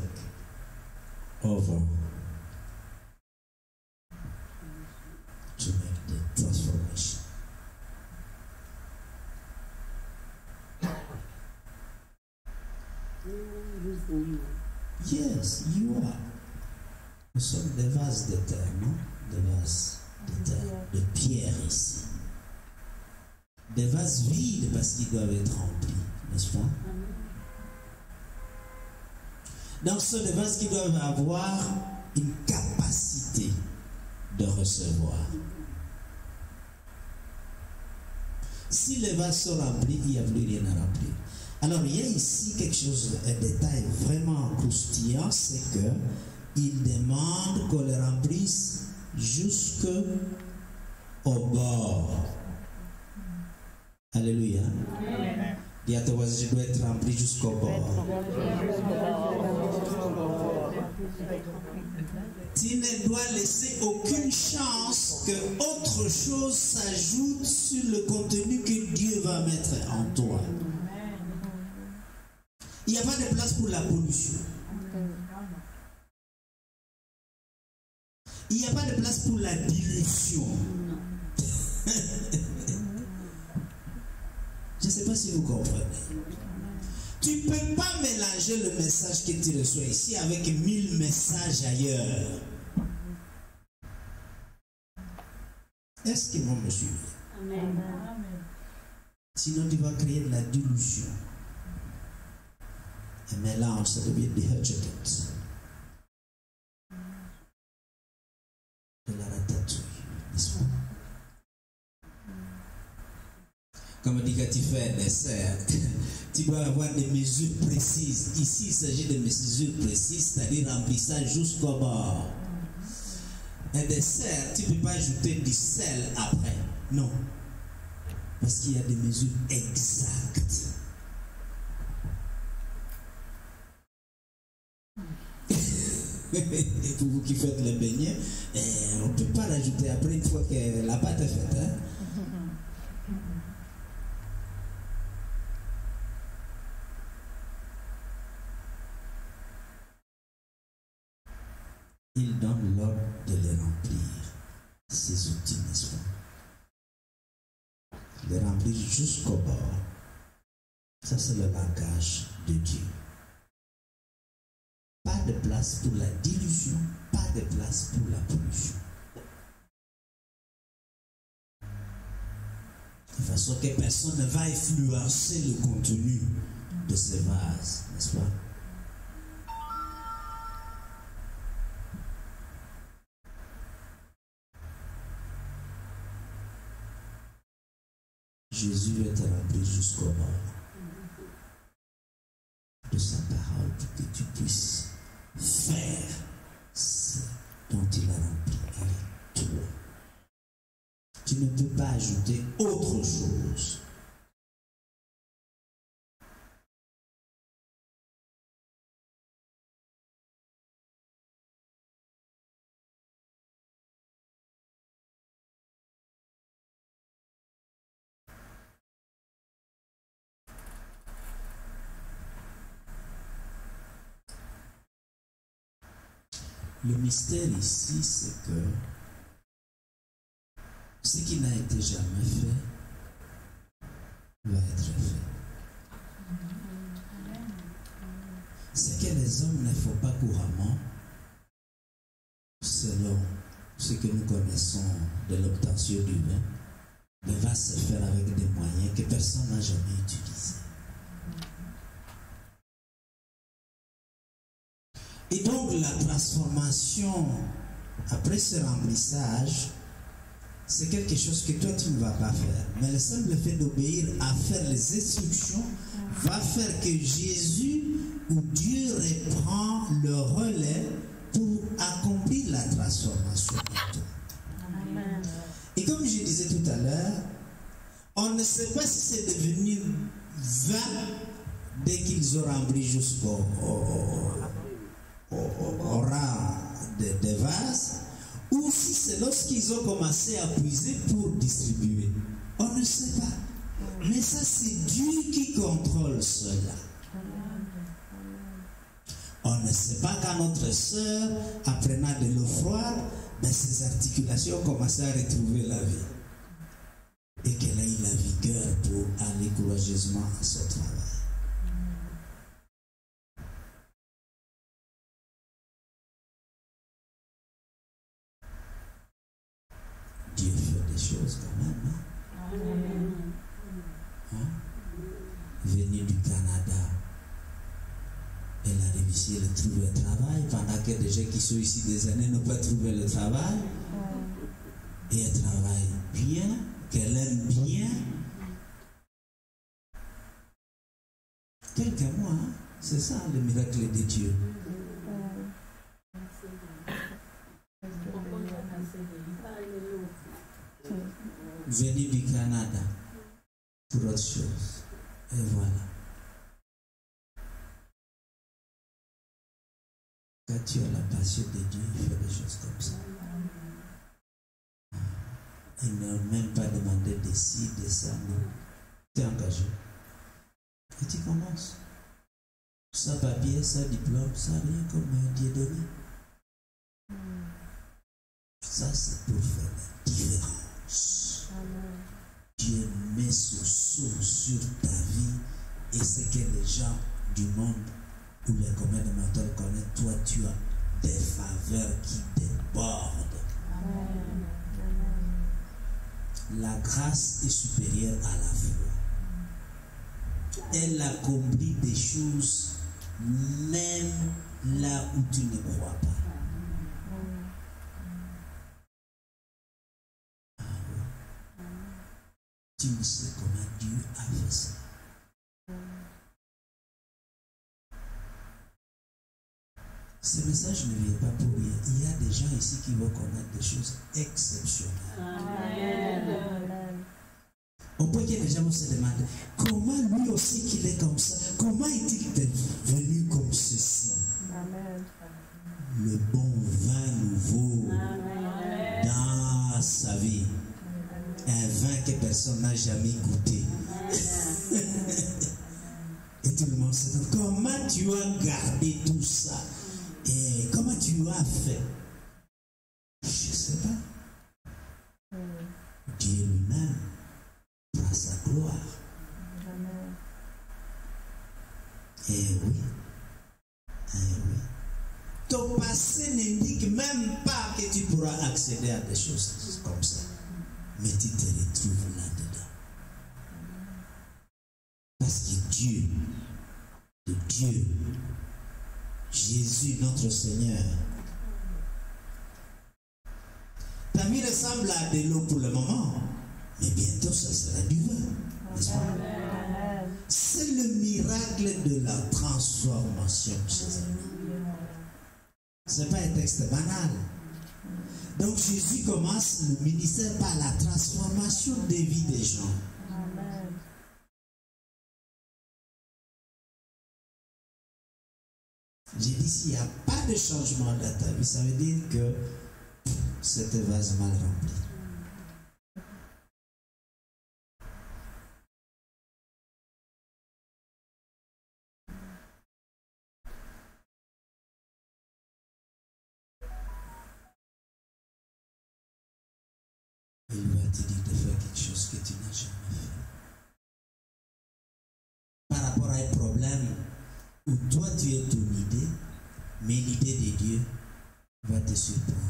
over to make the transformation. Yes, you are. Nous sommes des vases de terre, non? Des vases de terre, de pierre ici. Des vases vides parce qu'ils doivent être remplis, n'est-ce pas? Donc, ce sont des vases qui doivent avoir une capacité de recevoir. Si les vases sont remplis, il n'y a plus rien à remplir. Alors, il y a ici quelque chose, un détail vraiment croustillant, c'est que il demande qu'on les remplisse jusqu'au bord. Alléluia. Dis à ton voisin, je dois être rempli jusqu'au bord. Tu ne dois laisser aucune chance que autre chose s'ajoute sur le contenu que Dieu va mettre en toi. Il n'y a pas de place pour la pollution. Il n'y a pas de place pour la dilution. Je ne sais pas si vous comprenez. Tu ne peux pas mélanger le message que tu reçois ici avec 1000 messages ailleurs. Est-ce qu'ils vont me suivre? Amen. Sinon, tu vas créer de la dilution. un mélange, ça devient des hotchkiss. De la ratatouille, n'est-ce pas? Comme on dit, quand tu fais un dessert, tu dois avoir des mesures précises. Ici, il s'agit de mesures précises, c'est-à-dire remplissage jusqu'au bord. Un dessert, tu ne peux pas ajouter du sel après. Non. Parce qu'il y a des mesures exactes. Et pour vous qui faites le beignet, on ne peut pas l'ajouter après une fois que la pâte est faite. Hein? Il donne l'ordre de les remplir, ces outils, n'est-ce pas? Les remplir jusqu'au bord. Ça, c'est le langage de Dieu. Pas de place pour la dilution, pas de place pour la pollution. De façon que personne ne va influencer le contenu de ces vases, n'est-ce pas? Jésus est rempli jusqu'au bord de sa parole pour que tu puisses faire ce dont il a rempli avec toi. Tu ne peux pas ajouter autre chose. Le mystère ici, c'est que ce qui n'a été jamais fait va être fait. Ce que les hommes ne font pas couramment, selon ce que nous connaissons de l'obtention du vin, mais va se faire avec des moyens que personne n'a jamais utilisés. Et donc la transformation après ce remplissage, c'est quelque chose que toi tu ne vas pas faire. Mais le simple fait d'obéir à faire les instructions va faire que Jésus ou Dieu reprend le relais pour accomplir la transformation en toi. Amen. Et comme je disais tout à l'heure, on ne sait pas si c'est devenu 20 dès qu'ils ont rempli jusqu'au rang des vases, ou si c'est lorsqu'ils ont commencé à puiser pour distribuer. On ne sait pas. Mais ça, c'est Dieu qui contrôle cela. On ne sait pas quand notre sœur, apprenant de l'eau froide, ben ses articulations ont commencé à retrouver la vie. Et qu'elle a eu la vigueur pour aller courageusement à son travail. Dieu fait des choses quand même. Hein? Venu du Canada, elle a réussi à trouver un travail pendant que des gens qui sont ici des années n'ont pas trouvé le travail. Et elle travaille bien, qu'elle aime bien. Quelques mois, hein? C'est ça le miracle de Dieu. Venu du Canada pour autre chose. Et voilà. Quand tu as la passion de Dieu, il fait des choses comme ça. Il n'a même pas demandé de ci, de ça, non. Tu es engagé. Et tu commences. Sans papier, sans diplôme, sans rien comme Dieu donné. Ça, c'est pour faire la différence. Dieu met son sceau sur ta vie et c'est que les gens du monde ou les communs de menteurs connaissent, toi tu as des faveurs qui débordent. Amen. La grâce est supérieure à la foi. Elle accomplit des choses même là où tu ne crois pas. Tu ne sais comment Dieu a fait ça. Ce message ne vient pas pour rien. Il y a des gens ici qui vont connaître des choses exceptionnelles. Amen. Au point que les gens vont se demander comment lui aussi qu'il est comme ça, comment est-il devenu comme ceci? Amen. Le bon vin nouveau Amen. dans sa vie. Un vin que personne n'a jamais goûté. Et tout le monde se demande comment tu as gardé tout ça? Et comment tu as fait? Je ne sais pas. Dieu lui-même prend sa gloire. Amen. Eh oui. Eh oui. Ton passé n'indique même pas que tu pourras accéder à des choses comme ça. Mais tu te retrouves là-dedans. Parce que Dieu, Jésus notre Seigneur, ta vie ressemble à de l'eau pour le moment, mais bientôt ça sera du vin, n'est-ce pas? Amen. C'est le miracle de la transformation, chers amis. Ce n'est pas un texte banal. Donc Jésus commence le ministère par la transformation des vies des gens. Amen. J'ai dit, s'il n'y a pas de changement dans ta vie, ça veut dire que cette vase mal rempli. Il va te dire de faire quelque chose que tu n'as jamais fait. Par rapport à un problème où toi tu es ton idée, mais l'idée de Dieu va te surprendre.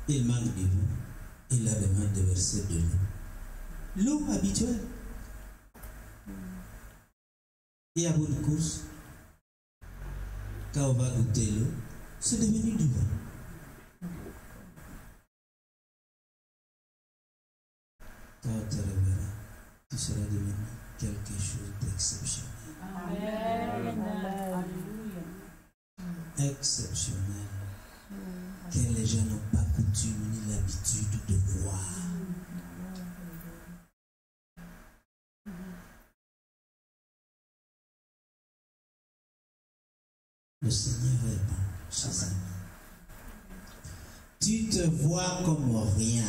Il manque de l'eau. Il a besoin de verser de l'eau. L'eau habituelle. Et à bout de course, quand on va goûter l'eau, c'est devenu du vin. Quand on te reverra, tu seras devenu quelque chose d'exceptionnel. Amen. Exceptionnel. Que les gens n'ont pas coutume ni l'habitude de voir. Le Seigneur est bon, chers amis. Tu te vois comme rien.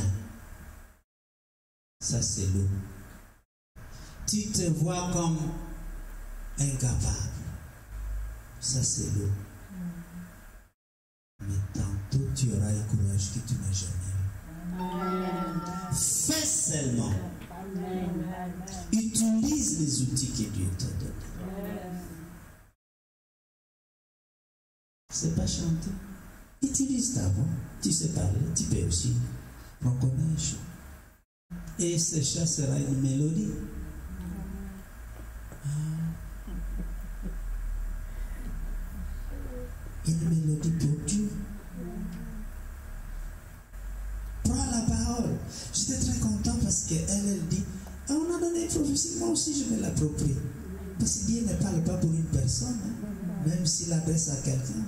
Ça, c'est l'eau. Tu te vois comme incapable. Ça, c'est l'eau. Mais tantôt, tu auras un courage que tu n'as jamais eu. Fais seulement. Utilise les outils que Dieu t'a donnés. C'est pas chanter. Utilise ta voix. Tu sais parler. Tu peux aussi reconnaître un chant. Et ce chant sera une mélodie. Une mélodie pour Dieu. Prends la parole. J'étais très content parce qu'elle dit, on a donné une prophétie, moi aussi je vais l'approprier. Parce que Dieu ne parle pas pour une personne. Même s'il adresse à quelqu'un,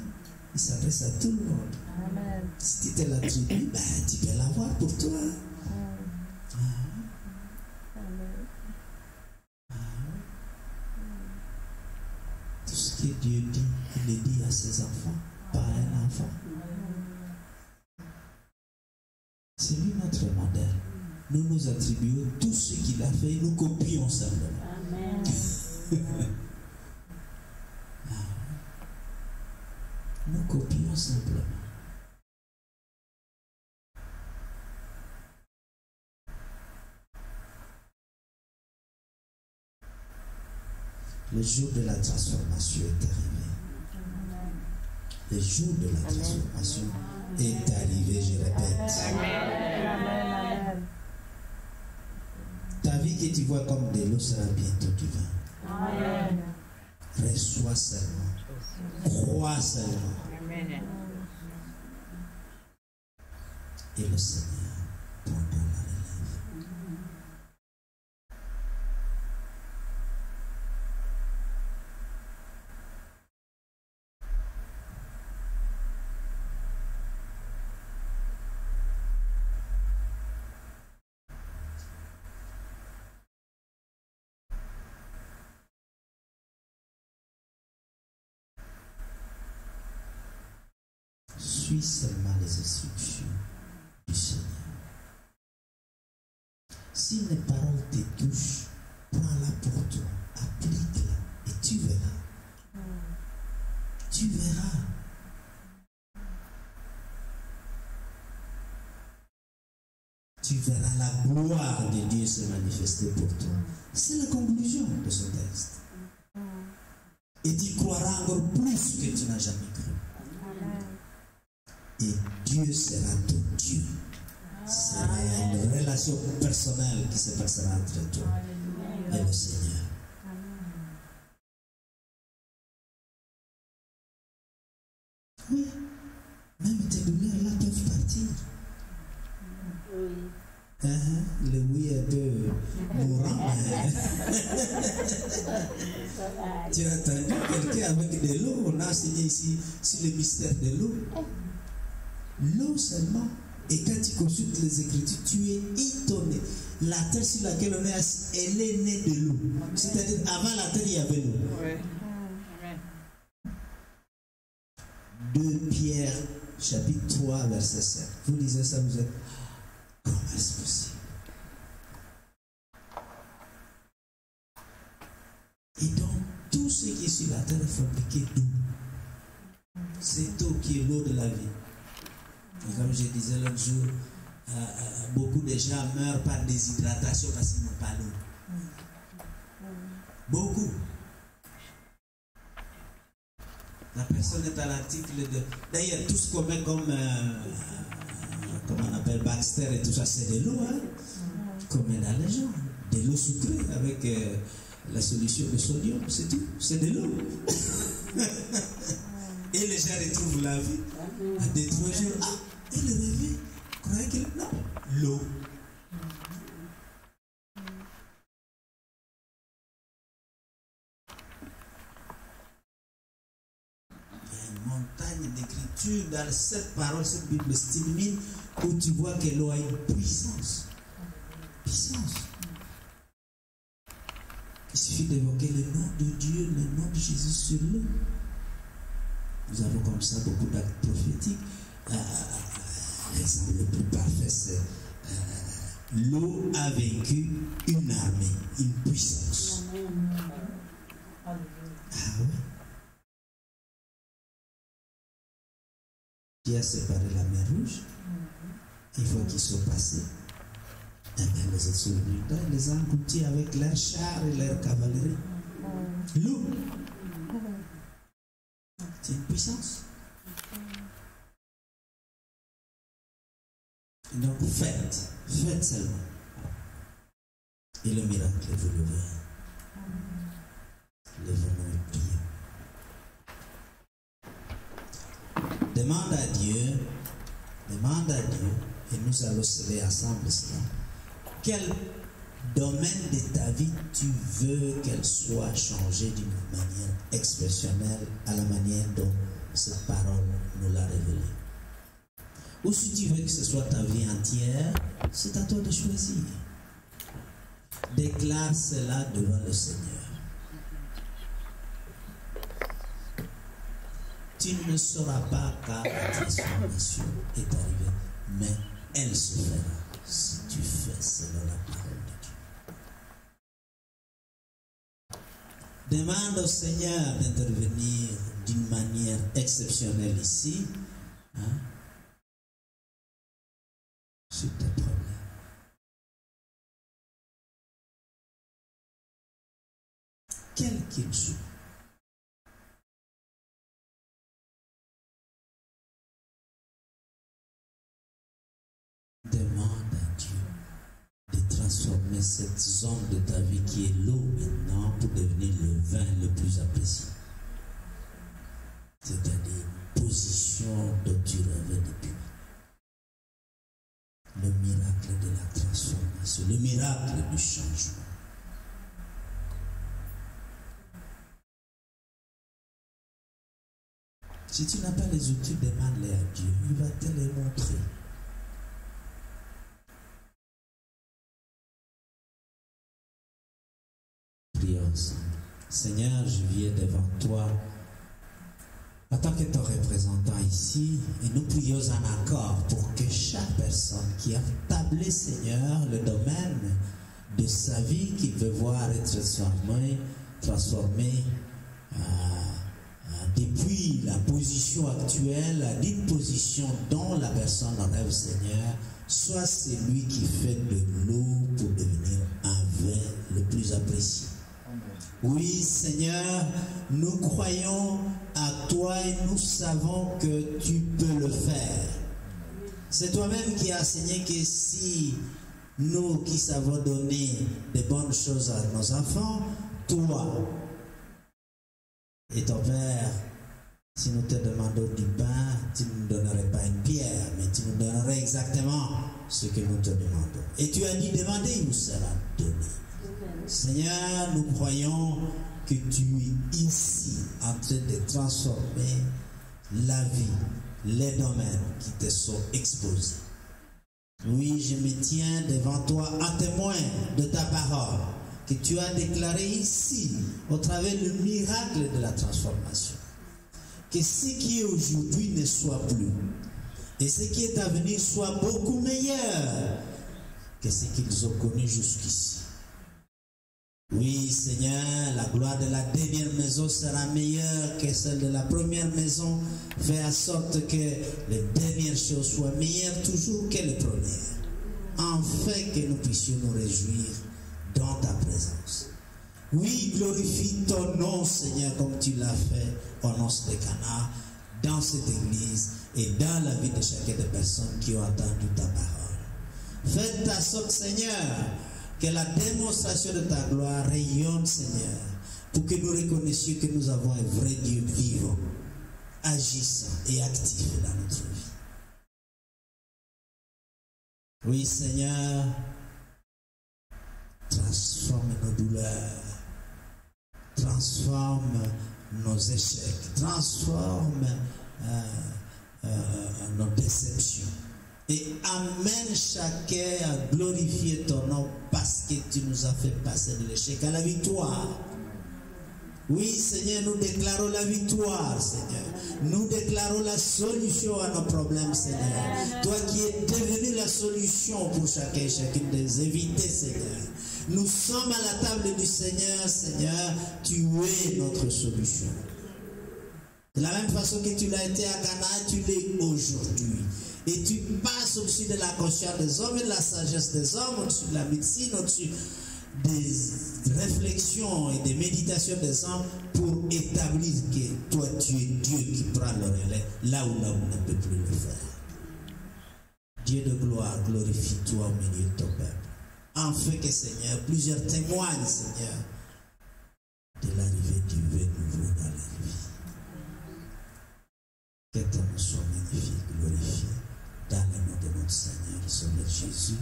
il s'adresse à tout le monde. Amen. Si tu te l'attribues, tu peux l'avoir pour toi. Tout ce que Dieu dit, il le dit à ses enfants, pas à un enfant. C'est lui notre modèle. Nous nous attribuons tout ce qu'il a fait, nous copions simplement. Amen. Nous copions simplement. Le jour de la transformation est arrivé. Le jour de la transformation est arrivé, je répète. Amen. vie que tu vois comme de l'eau sera bientôt du vin. Amen. Reçois seulement. Crois seulement. Amen. Et le Seigneur prendra la relève. Suis seulement les instructions du Seigneur. Si les paroles te touchent, prends-la pour toi, applique-la et tu verras. Tu verras. Tu verras la gloire de Dieu se manifester pour toi. C'est la conclusion de ce texte. Et tu croiras encore plus que tu n'as jamais cru. Et Dieu sera ton Dieu. Ce sera une relation personnelle qui se passera entre toi et le Seigneur. Oui, même tes douleurs là peuvent partir. Le oui est un peu mourant. Tu as entendu quelqu'un avec de l'eau? On a enseigné ici sur le mystère de l'eau. L'eau seulement. Et quand tu consultes les Écritures, tu es étonné. La terre sur laquelle on est assis, elle est née de l'eau. C'est-à-dire, avant la terre, il y avait l'eau. Ouais. 2 Pierre, chapitre 3, verset 7. Vous lisez ça, vous êtes... Comment est-ce possible? Et donc, tout ce qui est sur la terre est fabriqué d'eau. C'est eau qui est l'eau de la vie. Et comme je disais l'autre jour, beaucoup de gens meurent par déshydratation parce qu'ils n'ont pas l'eau. Beaucoup. La personne est à l'article de... D'ailleurs, tout ce qu'on met comme... comment on appelle Baxter et tout ça, c'est de l'eau, hein? Qu'on met dans les gens. De l'eau sucrée avec la solution de sodium, c'est tout. C'est de l'eau. Et les gens retrouvent la vie. À 2-3 jours, ah, et le réveil, croyez qu'il... Non, l'eau. Il y a une montagne d'écriture dans cette parole, cette Bible stimine, où tu vois que l'eau a une puissance. Puissance. Il suffit d'évoquer le nom de Dieu, le nom de Jésus sur l'eau. Nous avons comme ça beaucoup d'actes prophétiques. L'exemple le plus parfait, c'est l'eau a vaincu une armée, une puissance. Ah oui. Qui a séparé la mer Rouge. Une fois qu'ils sont passés, eh bien, les autres sont venus, ils les ont engloutis avec leurs chars et leurs cavaleries. L'eau. C'est une puissance. Donc faites seulement. Et le miracle, vous le verrez. Lèvons-nous et prions. Demande à Dieu, et nous allons sceller ensemble cela. Quel domaine de ta vie tu veux qu'elle soit changée d'une manière expressionnelle à la manière dont cette parole nous l'a révélée. Ou si tu veux que ce soit ta vie entière, c'est à toi de choisir. Déclare cela devant le Seigneur. Tu ne sauras pas quand la transformation est arrivée, mais elle se fera si tu fais selon la parole de Dieu. Demande au Seigneur d'intervenir d'une manière exceptionnelle ici, hein, sur tes problèmes. Quel qu'il soit. Demande à Dieu de transformer transformer cette zone de ta vie qui est l'eau maintenant pour devenir le vin le plus apprécié. C'est-à-dire une position dont tu rêvais depuis. Le miracle de la transformation, le miracle du changement. Si tu n'as pas les outils, demande-les à Dieu. Il va te les montrer. Prions ensemble. Seigneur, je viens devant toi en tant que ton représentant ici, et nous prions en accord pour que chaque personne qui a tablé, Seigneur, le domaine de sa vie qu'il veut voir être transformé depuis la position actuelle à une position dont la personne rêve, Seigneur, soit celui qui fait de l'eau pour devenir un vin le plus apprécié. Oui, Seigneur, nous croyons à toi et nous savons que tu peux le faire. C'est toi-même qui as enseigné que si nous qui savons donner de bonnes choses à nos enfants, toi et ton Père, si nous te demandons du pain, tu ne nous donnerais pas une pierre, mais tu nous donnerais exactement ce que nous te demandons. Et tu as dit, demandez, il vous sera donné. Seigneur, nous croyons que tu es ici en train de transformer la vie, les domaines qui te sont exposés. Oui, je me tiens devant toi en témoin de ta parole que tu as déclaré ici au travers du miracle de la transformation. Que ce qui est aujourd'hui ne soit plus et ce qui est à venir soit beaucoup meilleur que ce qu'ils ont connu jusqu'ici. Oui, Seigneur, la gloire de la dernière maison sera meilleure que celle de la première maison. Fais en sorte que les dernières choses soient meilleures toujours que les premières. Afin que nous puissions nous réjouir dans ta présence. Oui, glorifie ton nom, Seigneur, comme tu l'as fait au nom de Cana, dans cette église et dans la vie de chacune des personnes qui ont entendu ta parole. Fais ta sorte, Seigneur, que la démonstration de ta gloire rayonne, Seigneur, pour que nous reconnaissions que nous avons un vrai Dieu vivant, agissant et actif dans notre vie. Oui, Seigneur, transforme nos douleurs, transforme nos échecs, transforme nos déceptions. Et amène chacun à glorifier ton nom parce que tu nous as fait passer de l'échec à la victoire. Oui, Seigneur, nous déclarons la victoire, Seigneur. Nous déclarons la solution à nos problèmes, Seigneur. Toi qui es devenu la solution pour chacun et chacune des invités, Seigneur. Nous sommes à la table du Seigneur, Seigneur. Tu es notre solution. De la même façon que tu l'as été à Cana, tu l'es aujourd'hui. Et tu passes au-dessus de la conscience des hommes et de la sagesse des hommes, au-dessus de la médecine, au-dessus des réflexions et des méditations des hommes pour établir que toi tu es Dieu qui prend le relais là où l'homme ne peut plus le faire. Dieu de gloire, glorifie-toi au milieu de ton peuple. Enfin que Seigneur, plusieurs témoignent, Seigneur, de l'arrivée du vin nouveau dans leur vie. Que ton nom soit magnifié, glorifié. Dans le nom de notre Seigneur, Sauveur Jésus.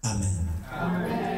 Amen. Amen.